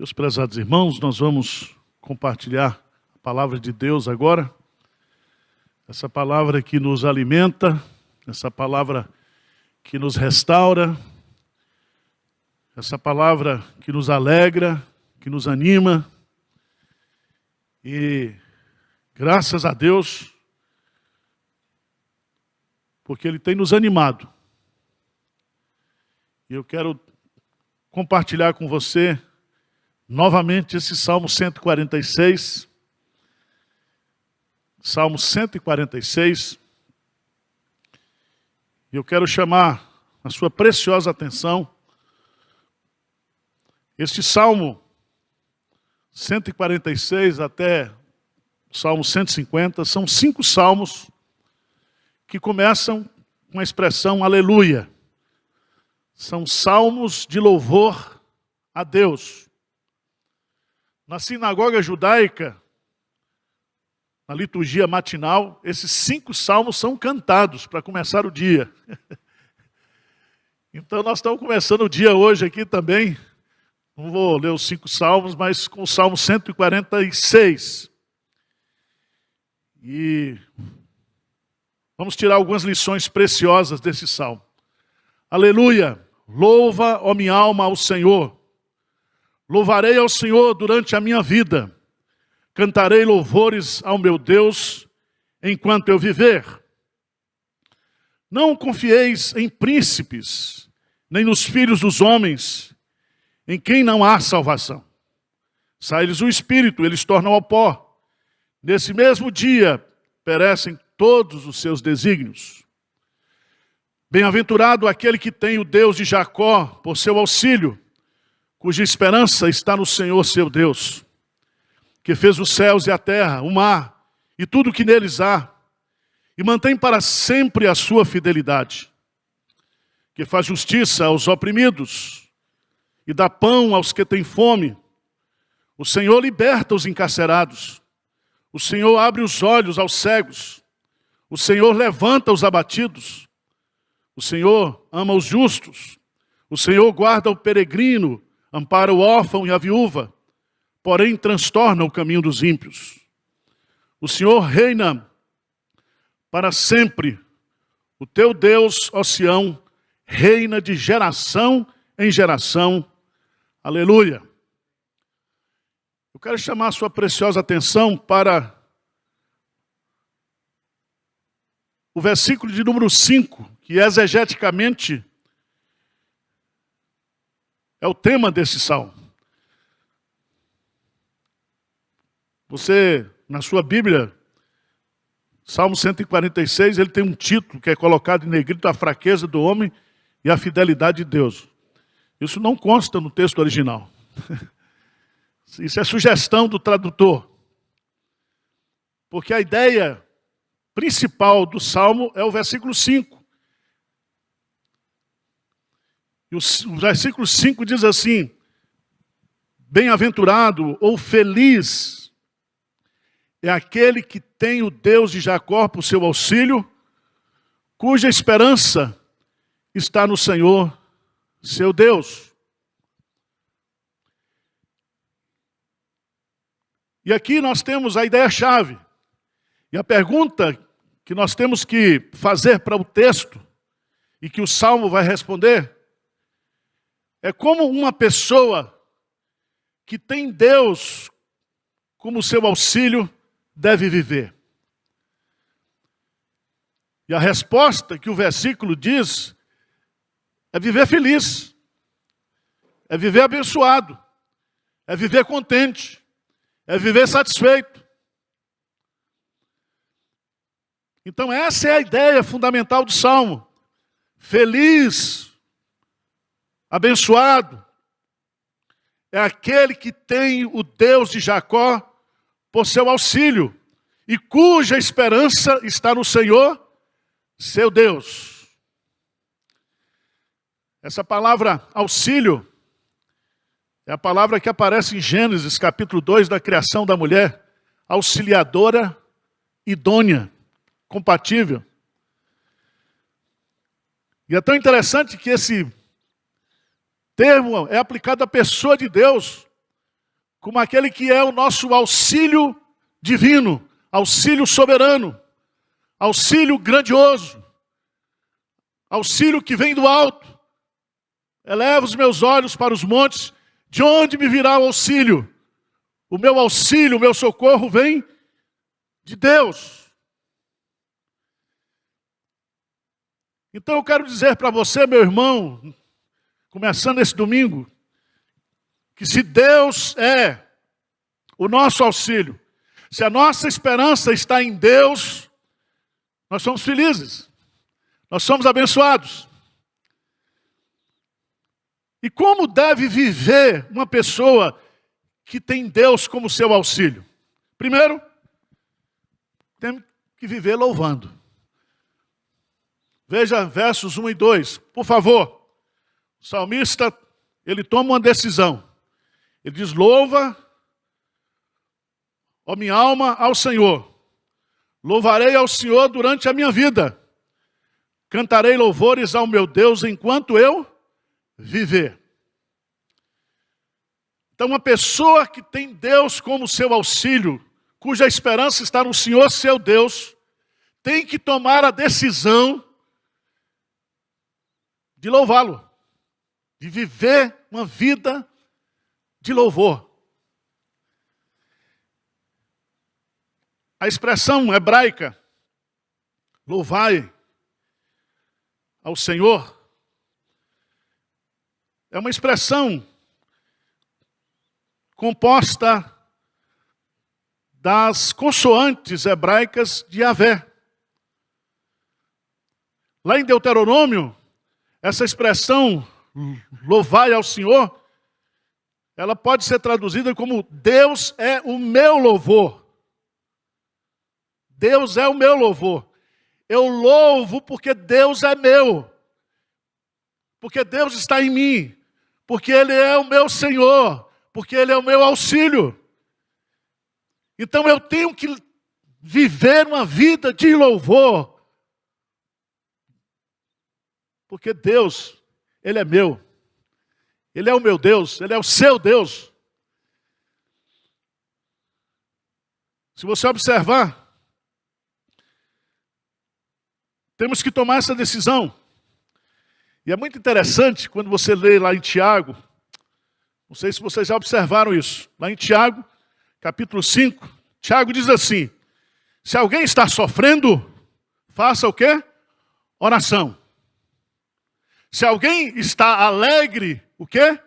Meus prezados irmãos, nós vamos compartilhar a palavra de Deus agora. Essa palavra que nos alimenta, essa palavra que nos restaura, essa palavra que nos alegra, que nos anima. E graças a Deus, porque Ele tem nos animado. E eu quero compartilhar com você novamente esse Salmo 146. Salmo 146. E eu quero chamar a sua preciosa atenção. Este Salmo 146 até o Salmo 150 são 5 salmos que começam com a expressão aleluia. São salmos de louvor a Deus. Na sinagoga judaica, na liturgia matinal, esses 5 salmos são cantados para começar o dia. Então nós estamos começando o dia hoje aqui também. Não vou ler os 5 salmos, mas com o Salmo 146. E vamos tirar algumas lições preciosas desse salmo. Aleluia! Louva, ó minha alma, ao Senhor. Louvarei ao Senhor durante a minha vida. Cantarei louvores ao meu Deus enquanto eu viver. Não confieis em príncipes, nem nos filhos dos homens, em quem não há salvação. Sai-lhes o espírito, eles tornam ao pó. Nesse mesmo dia perecem todos os seus desígnios. Bem-aventurado aquele que tem o Deus de Jacó por seu auxílio, cuja esperança está no Senhor seu Deus, que fez os céus e a terra, o mar e tudo o que neles há, e mantém para sempre a sua fidelidade, que faz justiça aos oprimidos e dá pão aos que têm fome. O Senhor liberta os encarcerados, o Senhor abre os olhos aos cegos, o Senhor levanta os abatidos, o Senhor ama os justos, o Senhor guarda o peregrino, ampara o órfão e a viúva, porém transtorna o caminho dos ímpios. O Senhor reina para sempre. O teu Deus, ó Sião, reina de geração em geração. Aleluia. Eu quero chamar a sua preciosa atenção para o versículo de número 5, que exegeticamente é o tema desse salmo. Você, na sua Bíblia, Salmo 146, ele tem um título que é colocado em negrito: a fraqueza do homem e a fidelidade de Deus. Isso não consta no texto original. Isso é sugestão do tradutor. Porque a ideia principal do Salmo é o versículo 5. E o versículo 5 diz assim: bem-aventurado ou feliz é aquele que tem o Deus de Jacó por seu auxílio, cuja esperança está no Senhor, seu Deus. E aqui nós temos a ideia-chave. E a pergunta que nós temos que fazer para o texto, e que o Salmo vai responder, é como uma pessoa que tem Deus como seu auxílio deve viver. E a resposta que o versículo diz é viver feliz, é viver abençoado, é viver contente, é viver satisfeito. Então essa é a ideia fundamental do Salmo. Feliz, abençoado é aquele que tem o Deus de Jacó por seu auxílio e cuja esperança está no Senhor, seu Deus. Essa palavra auxílio é a palavra que aparece em Gênesis capítulo 2 da criação da mulher, auxiliadora, idônea, compatível. E é tão interessante que esse termo é aplicado à pessoa de Deus, como aquele que é o nosso auxílio divino, auxílio soberano, auxílio grandioso, auxílio que vem do alto. Elevo os meus olhos para os montes, de onde me virá o auxílio? O meu auxílio, o meu socorro vem de Deus. Então eu quero dizer para você, meu irmão, começando esse domingo, que se Deus é o nosso auxílio, se a nossa esperança está em Deus, nós somos felizes, nós somos abençoados. E como deve viver uma pessoa que tem Deus como seu auxílio? Primeiro, tem que viver louvando. Veja versos 1 e 2, por favor. O salmista, ele toma uma decisão. Ele diz, louva, ó minha alma, ao Senhor. Louvarei ao Senhor durante a minha vida. Cantarei louvores ao meu Deus enquanto eu viver. Então, uma pessoa que tem Deus como seu auxílio, cuja esperança está no Senhor, seu Deus, tem que tomar a decisão de louvá-lo, de viver uma vida de louvor. A expressão hebraica, louvai ao Senhor, é uma expressão composta das consoantes hebraicas de Yahvé. Lá em Deuteronômio, essa expressão, louvai ao Senhor, ela pode ser traduzida como Deus é o meu louvor. Deus é o meu louvor. Eu louvo porque Deus é meu. Porque Deus está em mim. Porque Ele é o meu Senhor. Porque Ele é o meu auxílio. Então eu tenho que viver uma vida de louvor. Porque Deus, Ele é meu. Ele é o meu Deus, Ele é o seu Deus. Se você observar, temos que tomar essa decisão. E é muito interessante quando você lê lá em Tiago, não sei se vocês já observaram isso, lá em Tiago, capítulo 5, Tiago diz assim, se alguém está sofrendo, faça o quê? Oração. Se alguém está alegre, o quê?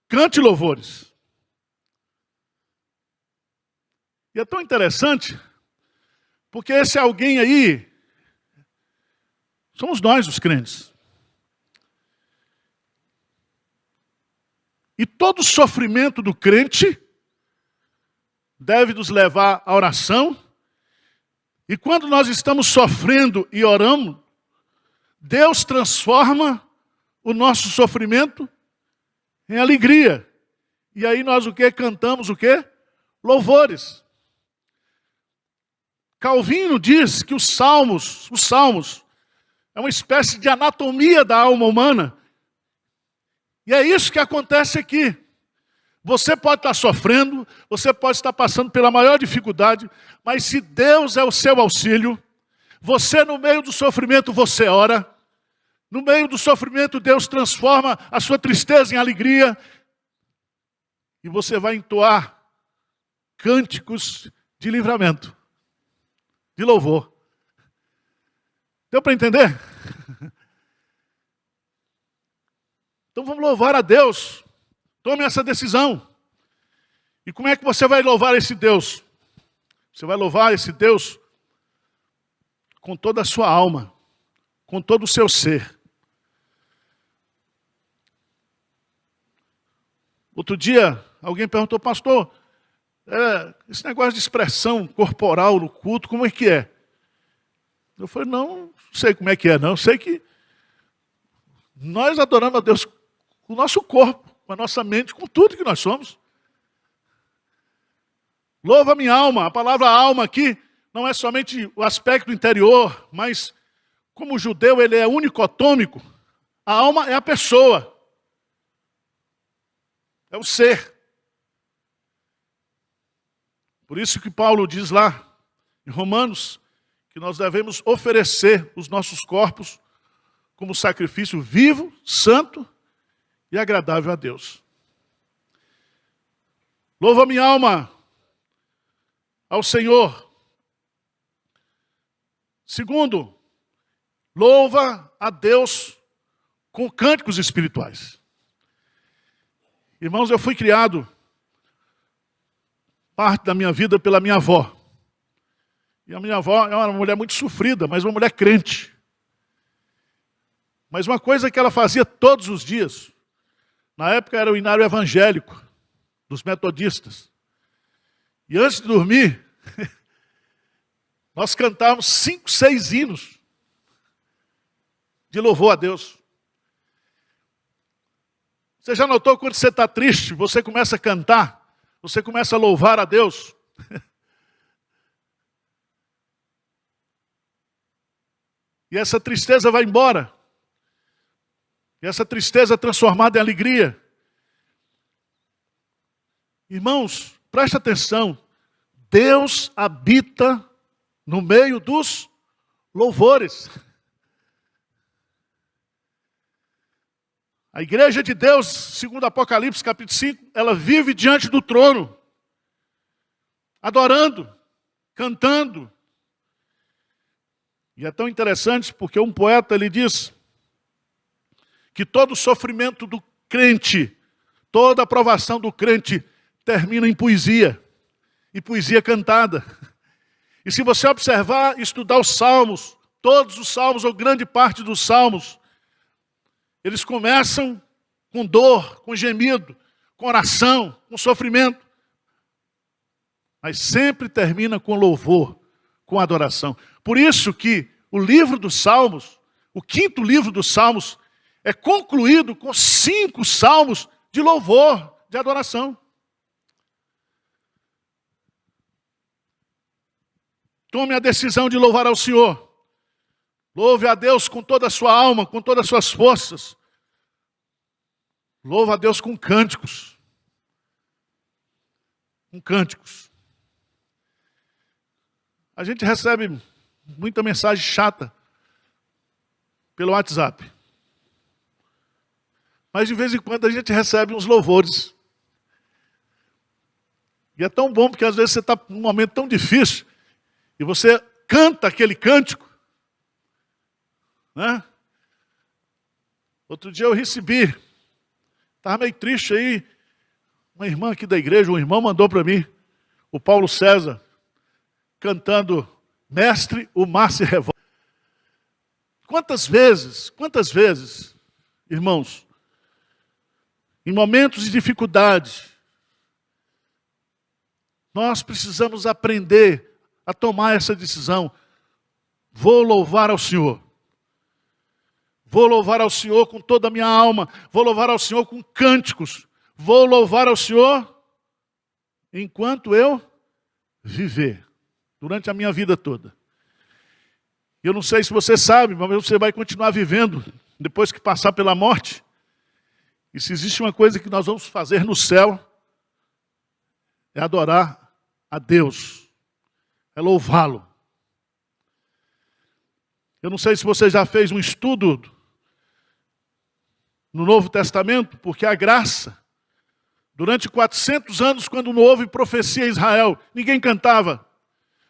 Cante louvores. E é tão interessante, porque esse alguém aí, somos nós os crentes. E todo sofrimento do crente deve nos levar à oração. E quando nós estamos sofrendo e oramos, Deus transforma o nosso sofrimento em alegria. E aí nós o quê? Cantamos o quê? Louvores. Calvino diz que os salmos é uma espécie de anatomia da alma humana. E é isso que acontece aqui. Você pode estar sofrendo, você pode estar passando pela maior dificuldade, mas se Deus é o seu auxílio, você no meio do sofrimento, você ora. No meio do sofrimento, Deus transforma a sua tristeza em alegria. E você vai entoar cânticos de livramento, de louvor. Deu para entender? Então vamos louvar a Deus. Tome essa decisão. E como é que você vai louvar esse Deus? Você vai louvar esse Deus com toda a sua alma, com todo o seu ser. Outro dia, alguém perguntou, pastor, esse negócio de expressão corporal no culto, como é que é? Eu falei, não sei como é que é, não. Eu sei que nós adoramos a Deus com o nosso corpo, com a nossa mente, com tudo que nós somos. Louva a minha alma. A palavra alma aqui não é somente o aspecto interior, mas como o judeu ele é unicotômico, a alma é a pessoa. É o ser. Por isso que Paulo diz lá, em Romanos, que nós devemos oferecer os nossos corpos como sacrifício vivo, santo e agradável a Deus. Louva minha alma ao Senhor. Segundo, louva a Deus com cânticos espirituais. Irmãos, eu fui criado parte da minha vida pela minha avó. E a minha avó é uma mulher muito sofrida, mas uma mulher crente. Mas uma coisa que ela fazia todos os dias, na época era o inário evangélico, dos metodistas. E antes de dormir, nós cantávamos 5, 6 hinos de louvor a Deus. Você já notou quando você está triste, você começa a cantar, você começa a louvar a Deus? E essa tristeza vai embora. E essa tristeza é transformada em alegria. Irmãos, preste atenção. Deus habita no meio dos louvores. A igreja de Deus, segundo Apocalipse capítulo 5, ela vive diante do trono, adorando, cantando. E é tão interessante porque um poeta, ele diz que todo sofrimento do crente, toda a provação do crente termina em poesia, e poesia cantada. E se você observar, estudar os salmos, todos os salmos, ou grande parte dos salmos, eles começam com dor, com gemido, com oração, com sofrimento, mas sempre termina com louvor, com adoração. Por isso que o livro dos Salmos, o 5º livro dos Salmos, é concluído com 5 salmos de louvor, de adoração. Tome a decisão de louvar ao Senhor. Louve a Deus com toda a sua alma, com todas as suas forças. Louve a Deus com cânticos. Com cânticos. A gente recebe muita mensagem chata pelo WhatsApp. Mas de vez em quando a gente recebe uns louvores. E é tão bom porque às vezes você está num momento tão difícil e você canta aquele cântico, né? Outro dia eu recebi, estava meio triste aí, uma irmã aqui da igreja, um irmão mandou para mim, o Paulo César, cantando Mestre, o mar se revolve. Quantas vezes, irmãos, em momentos de dificuldade, nós precisamos aprender a tomar essa decisão. Vou louvar ao Senhor. Vou louvar ao Senhor com toda a minha alma. Vou louvar ao Senhor com cânticos. Vou louvar ao Senhor enquanto eu viver. Durante a minha vida toda. Eu não sei se você sabe, mas você vai continuar vivendo depois que passar pela morte. E se existe uma coisa que nós vamos fazer no céu, é adorar a Deus. É louvá-lo. Eu não sei se você já fez um estudo no Novo Testamento, porque a graça, durante 400 anos, quando não houve profecia em Israel, ninguém cantava.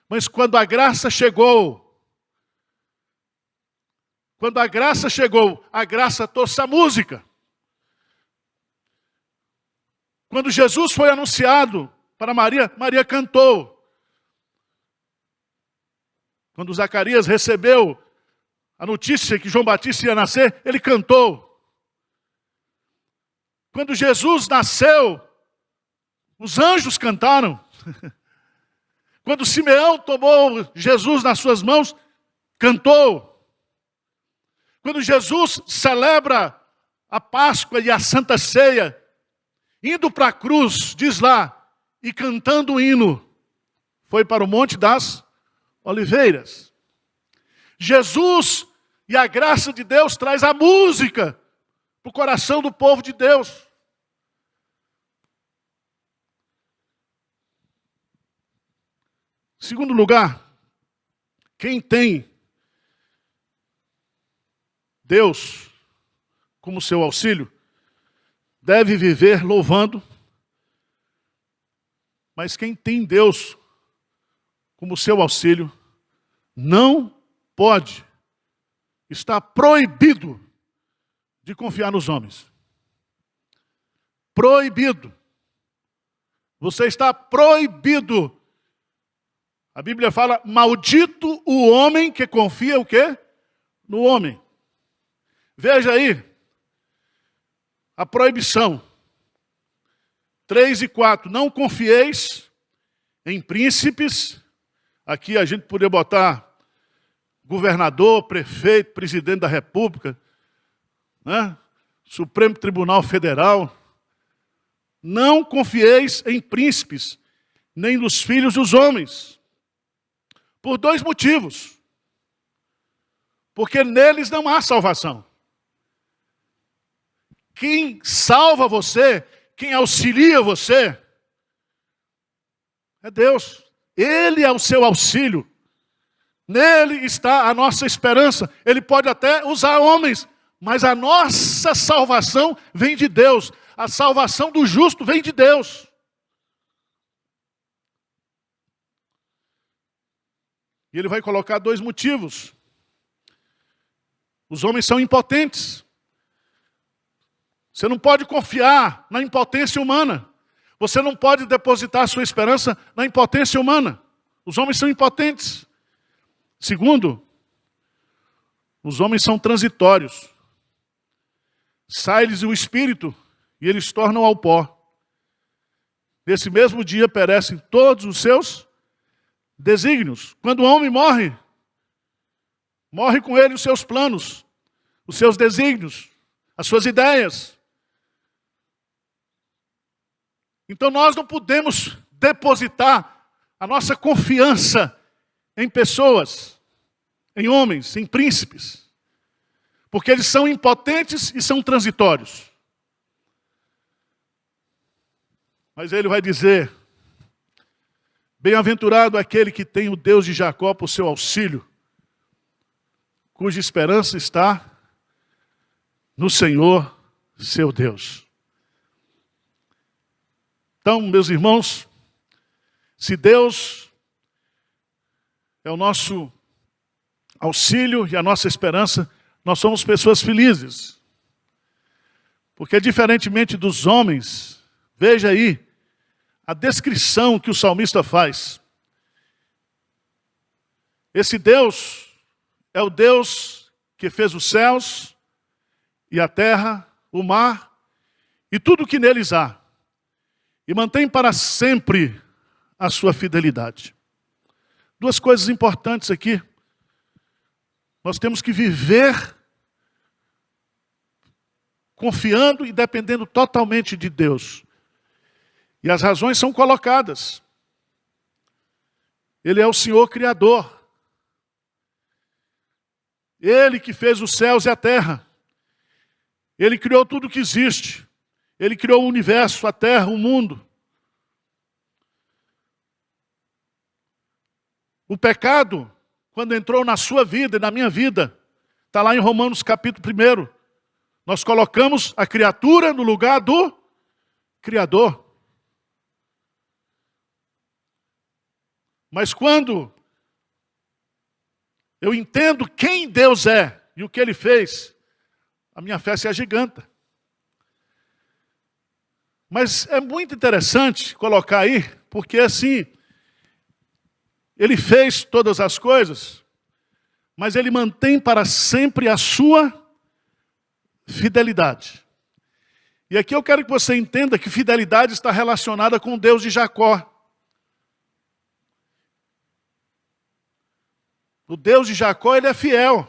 Mas quando a graça chegou, a graça trouxe a música. Quando Jesus foi anunciado para Maria, Maria cantou. Quando Zacarias recebeu a notícia que João Batista ia nascer, ele cantou. Quando Jesus nasceu, os anjos cantaram. Quando Simeão tomou Jesus nas suas mãos, cantou. Quando Jesus celebra a Páscoa e a Santa Ceia, indo para a cruz, diz lá, e cantando o hino, foi para o Monte das Oliveiras. Jesus e a graça de Deus traz a música para o coração do povo de Deus. Segundo lugar, quem tem Deus como seu auxílio, deve viver louvando, mas quem tem Deus como seu auxílio, não pode, está proibido de confiar nos homens. Proibido. Você está proibido. A Bíblia fala, maldito o homem que confia o quê? No homem. Veja aí, a proibição. 3 e 4, não confieis em príncipes. Aqui a gente poderia botar governador, prefeito, presidente da República, né? Supremo Tribunal Federal. Não confieis em príncipes, nem nos filhos dos homens. Por 2 motivos. Porque neles não há salvação. Quem salva você, quem auxilia você, é Deus. Ele é o seu auxílio. Nele está a nossa esperança. Ele pode até usar homens, mas a nossa salvação vem de Deus. A salvação do justo vem de Deus. E ele vai colocar 2 motivos. Os homens são impotentes. Você não pode confiar na impotência humana. Você não pode depositar sua esperança na impotência humana. Os homens são impotentes. Segundo, os homens são transitórios. Sai-lhes o espírito e eles tornam ao pó. Nesse mesmo dia perecem todos os seus desígnios. Quando o homem morre, morre com ele os seus planos, os seus desígnios, as suas ideias. Então nós não podemos depositar a nossa confiança em pessoas, em homens, em príncipes, porque eles são impotentes e são transitórios. Mas ele vai dizer, bem-aventurado aquele que tem o Deus de Jacó por seu auxílio, cuja esperança está no Senhor, seu Deus. Então, meus irmãos, se Deus é o nosso auxílio e a nossa esperança, nós somos pessoas felizes. Porque diferentemente dos homens, veja aí a descrição que o salmista faz. Esse Deus é o Deus que fez os céus e a terra, o mar e tudo o que neles há. E mantém para sempre a sua fidelidade. 2 coisas importantes aqui. Nós temos que viver confiando e dependendo totalmente de Deus. E as razões são colocadas. Ele é o Senhor Criador. Ele que fez os céus e a terra. Ele criou tudo que existe. Ele criou o universo, a terra, o mundo. O pecado, quando entrou na sua vida e na minha vida, está lá em Romanos capítulo 1. Nós colocamos a criatura no lugar do Criador. Mas quando eu entendo quem Deus é e o que Ele fez, a minha fé se agiganta. Mas é muito interessante colocar aí, porque assim, Ele fez todas as coisas, mas Ele mantém para sempre a sua fidelidade. E aqui eu quero que você entenda que fidelidade está relacionada com o Deus de Jacó. O Deus de Jacó, Ele é fiel.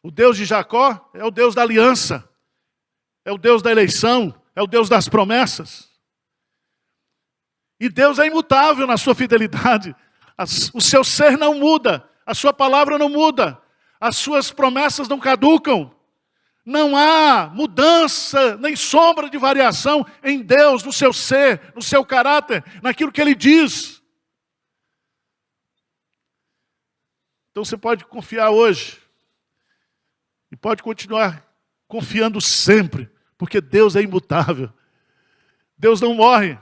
O Deus de Jacó é o Deus da aliança, é o Deus da eleição, é o Deus das promessas. E Deus é imutável na sua fidelidade. O seu ser não muda, a sua palavra não muda, as suas promessas não caducam. Não há mudança, nem sombra de variação em Deus, no seu ser, no seu caráter, naquilo que Ele diz. Então você pode confiar hoje. E pode continuar confiando sempre. Porque Deus é imutável. Deus não morre.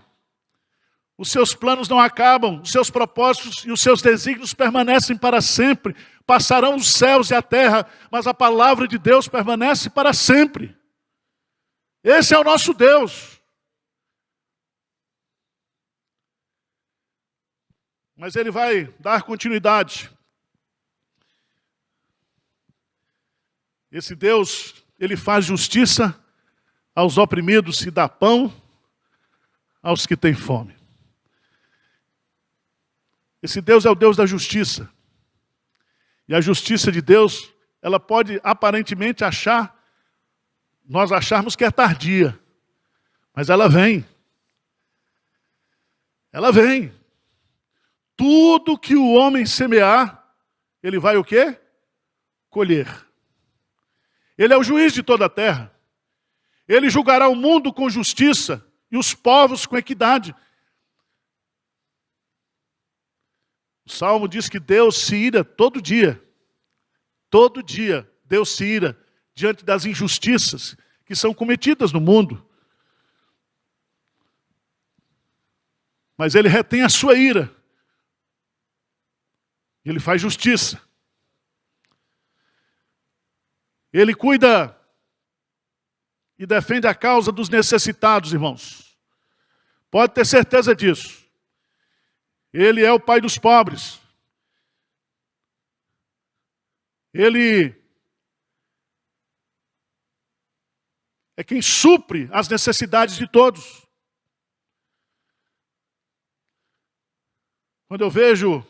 Os seus planos não acabam. Os seus propósitos e os seus desígnios permanecem para sempre. Passarão os céus e a terra, mas a palavra de Deus permanece para sempre. Esse é o nosso Deus. Mas Ele vai dar continuidade. Esse Deus, Ele faz justiça aos oprimidos e dá pão aos que têm fome. Esse Deus é o Deus da justiça. E a justiça de Deus, ela pode aparentemente nós acharmos que é tardia. Mas ela vem. Ela vem. Tudo que o homem semear, ele vai o quê? Colher. Ele é o juiz de toda a terra. Ele julgará o mundo com justiça e os povos com equidade. O Salmo diz que Deus se ira todo dia. Todo dia Deus se ira diante das injustiças que são cometidas no mundo. Mas Ele retém a sua ira. Ele faz justiça. Ele cuida e defende a causa dos necessitados, irmãos. Pode ter certeza disso. Ele é o pai dos pobres. Ele é quem supre as necessidades de todos. Quando eu vejo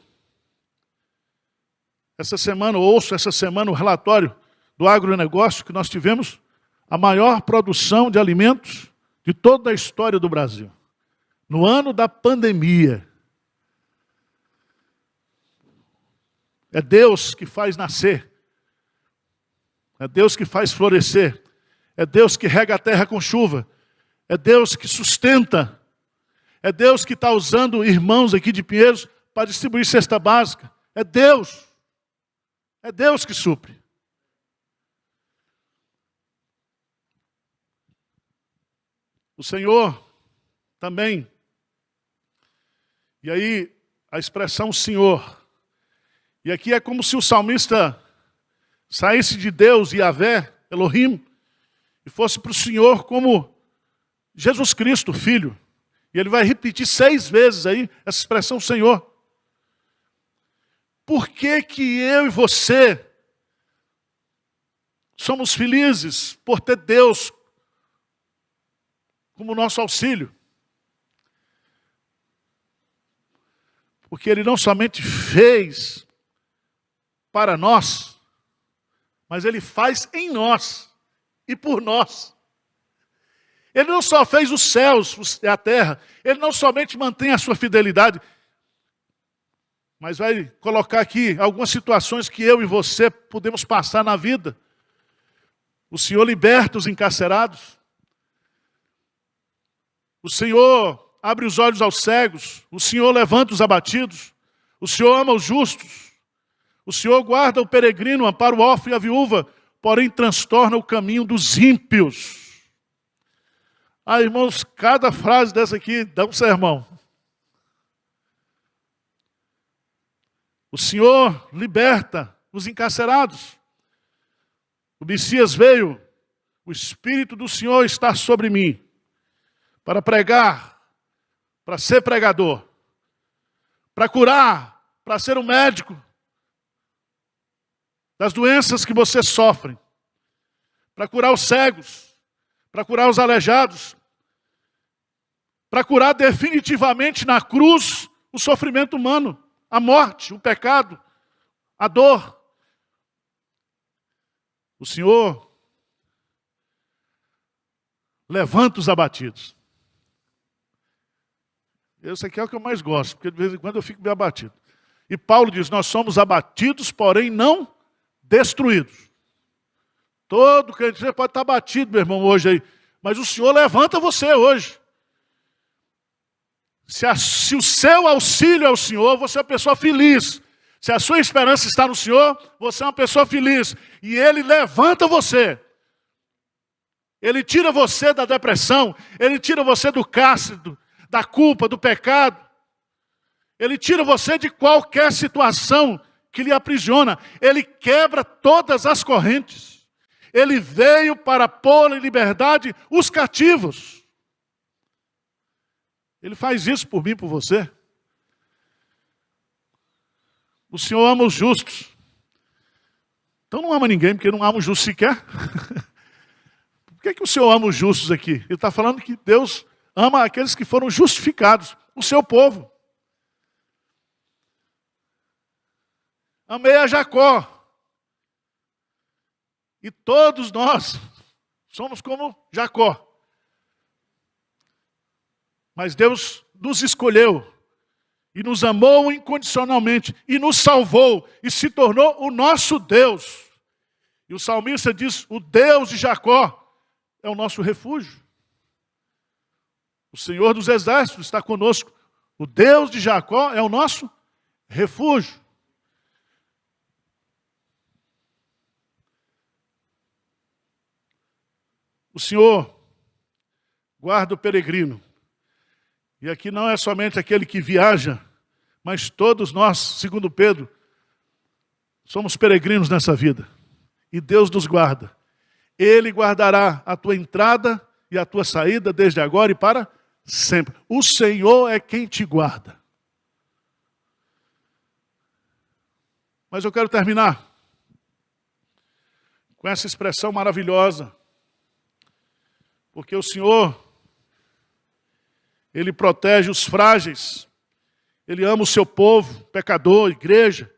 ouço essa semana o relatório do agronegócio, que nós tivemos a maior produção de alimentos de toda a história do Brasil. No ano da pandemia. É Deus que faz nascer. É Deus que faz florescer. É Deus que rega a terra com chuva. É Deus que sustenta. É Deus que está usando irmãos aqui de Pinheiros para distribuir cesta básica. É Deus. É Deus que supre. O Senhor também. E aí, a expressão Senhor. E aqui é como se o salmista saísse de Deus, Yahvé, Elohim, e fosse para o Senhor como Jesus Cristo, Filho. E ele vai repetir 6 vezes aí essa expressão Senhor. Por que que eu e você somos felizes por ter Deus como nosso auxílio? Porque Ele não somente fez para nós, mas Ele faz em nós e por nós. Ele não só fez os céus e a terra, Ele não somente mantém a sua fidelidade, mas vai colocar aqui algumas situações que eu e você podemos passar na vida. O Senhor liberta os encarcerados. O Senhor abre os olhos aos cegos. O Senhor levanta os abatidos. O Senhor ama os justos. O Senhor guarda o peregrino, ampara o órfão e a viúva, porém transtorna o caminho dos ímpios. Ah, irmãos, cada frase dessa aqui dá um sermão. O Senhor liberta os encarcerados. O Messias veio, o Espírito do Senhor está sobre mim, para pregar, para ser pregador, para curar, para ser um médico das doenças que você sofre, para curar os cegos, para curar os aleijados, para curar definitivamente na cruz o sofrimento humano, a morte, o pecado, a dor. O Senhor levanta os abatidos. Esse aqui é o que eu mais gosto, porque de vez em quando eu fico meio abatido. E Paulo diz, nós somos abatidos, porém não destruídos. Todo crente pode estar abatido, meu irmão, hoje aí. Mas o Senhor levanta você hoje. Se o seu auxílio é o Senhor, você é uma pessoa feliz. Se a sua esperança está no Senhor, você é uma pessoa feliz. E Ele levanta você. Ele tira você da depressão. Ele tira você do cárcere, da culpa, do pecado. Ele tira você de qualquer situação que lhe aprisiona. Ele quebra todas as correntes. Ele veio para pôr em liberdade os cativos. Ele faz isso por mim e por você. O Senhor ama os justos. Então não ama ninguém, porque não ama o justo sequer. Por que o Senhor ama os justos aqui? Ele está falando que Deus ama aqueles que foram justificados, o seu povo. Amei a Jacó. E todos nós somos como Jacó. Mas Deus nos escolheu. E nos amou incondicionalmente. E nos salvou. E se tornou o nosso Deus. E o salmista diz, o Deus de Jacó é o nosso refúgio. O Senhor dos Exércitos está conosco. O Deus de Jacó é o nosso refúgio. O Senhor guarda o peregrino. E aqui não é somente aquele que viaja, mas todos nós, segundo Pedro, somos peregrinos nessa vida. E Deus nos guarda. Ele guardará a tua entrada e a tua saída desde agora e para sempre. O Senhor é quem te guarda. Mas eu quero terminar com essa expressão maravilhosa. Porque o Senhor, Ele protege os frágeis. Ele ama o seu povo, pecador, igreja.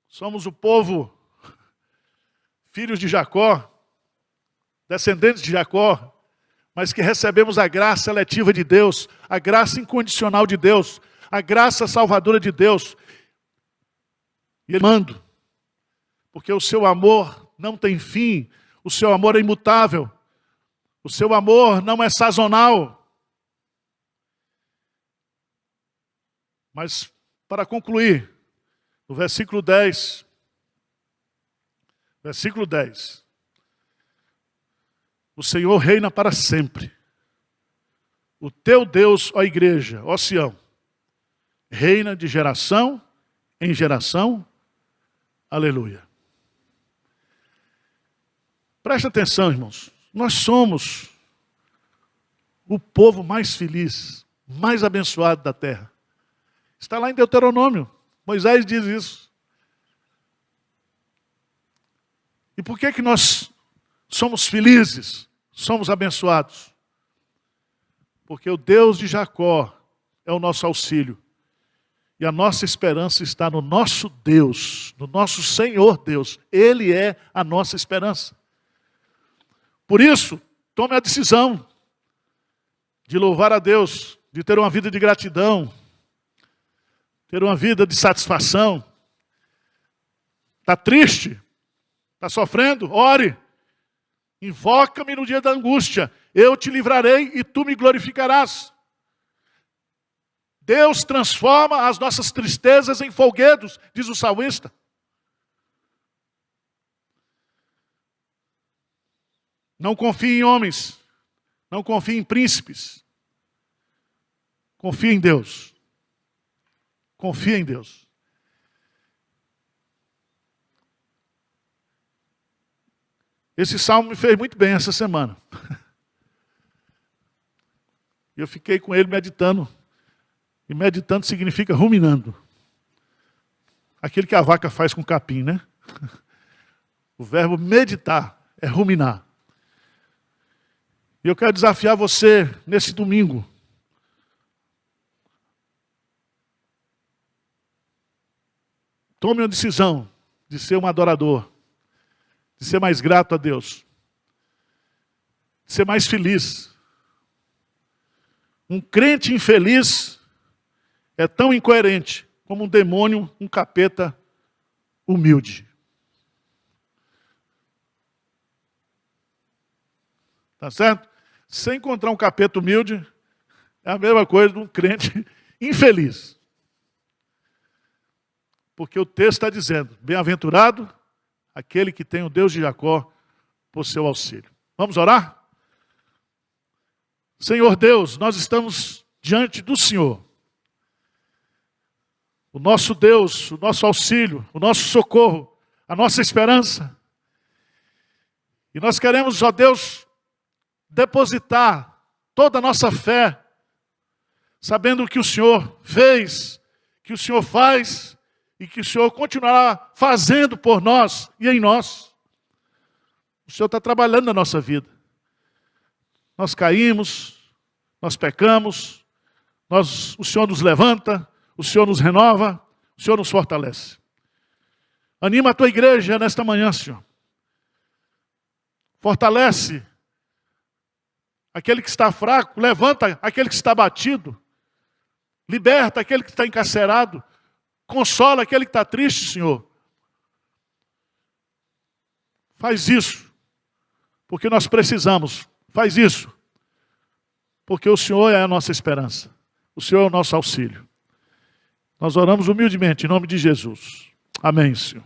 Somos o povo, filhos de Jacó, descendentes de Jacó, mas que recebemos a graça seletiva de Deus, a graça incondicional de Deus, a graça salvadora de Deus. E Ele manda, porque o seu amor não tem fim, o seu amor é imutável, o seu amor não é sazonal. Mas, para concluir, no versículo 10, o Senhor reina para sempre. O teu Deus, ó igreja, ó Sião, reina de geração em geração. Aleluia. Presta atenção, irmãos. Nós somos o povo mais feliz, mais abençoado da terra. Está lá em Deuteronômio. Moisés diz isso. E por que nós somos felizes, somos abençoados? Porque o Deus de Jacó é o nosso auxílio. E a nossa esperança está no nosso Deus, no nosso Senhor Deus. Ele é a nossa esperança. Por isso, tome a decisão de louvar a Deus, de ter uma vida de gratidão, ter uma vida de satisfação. Está triste? Está sofrendo? Ore. Invoca-me no dia da angústia. Eu te livrarei e tu me glorificarás. Deus transforma as nossas tristezas em folguedos, diz o salmista. Não confie em homens. Não confie em príncipes. Confie em Deus. Confia em Deus. Esse salmo me fez muito bem essa semana. Eu fiquei com ele meditando. E meditando significa ruminando. Aquele que a vaca faz com capim, né? O verbo meditar é ruminar. E eu quero desafiar você nesse domingo. Tome uma decisão de ser um adorador, de ser mais grato a Deus, de ser mais feliz. Um crente infeliz é tão incoerente como um demônio, um capeta humilde. Tá certo? Se você encontrar um capeta humilde, é a mesma coisa de um crente infeliz. Porque o texto está dizendo, bem-aventurado aquele que tem o Deus de Jacó por seu auxílio. Vamos orar? Senhor Deus, nós estamos diante do Senhor. O nosso Deus, o nosso auxílio, o nosso socorro, a nossa esperança. E nós queremos, ó Deus, depositar toda a nossa fé, sabendo que o Senhor fez, que o Senhor faz e que o Senhor continuará fazendo por nós e em nós. O Senhor está trabalhando na nossa vida. Nós caímos, nós pecamos, o Senhor nos levanta, o Senhor nos renova, o Senhor nos fortalece. Anima a tua igreja nesta manhã, Senhor. Fortalece aquele que está fraco, levanta aquele que está batido, liberta aquele que está encarcerado, consola aquele que está triste, Senhor. Faz isso, porque nós precisamos. Faz isso, porque o Senhor é a nossa esperança. O Senhor é o nosso auxílio. Nós oramos humildemente, em nome de Jesus. Amém, Senhor.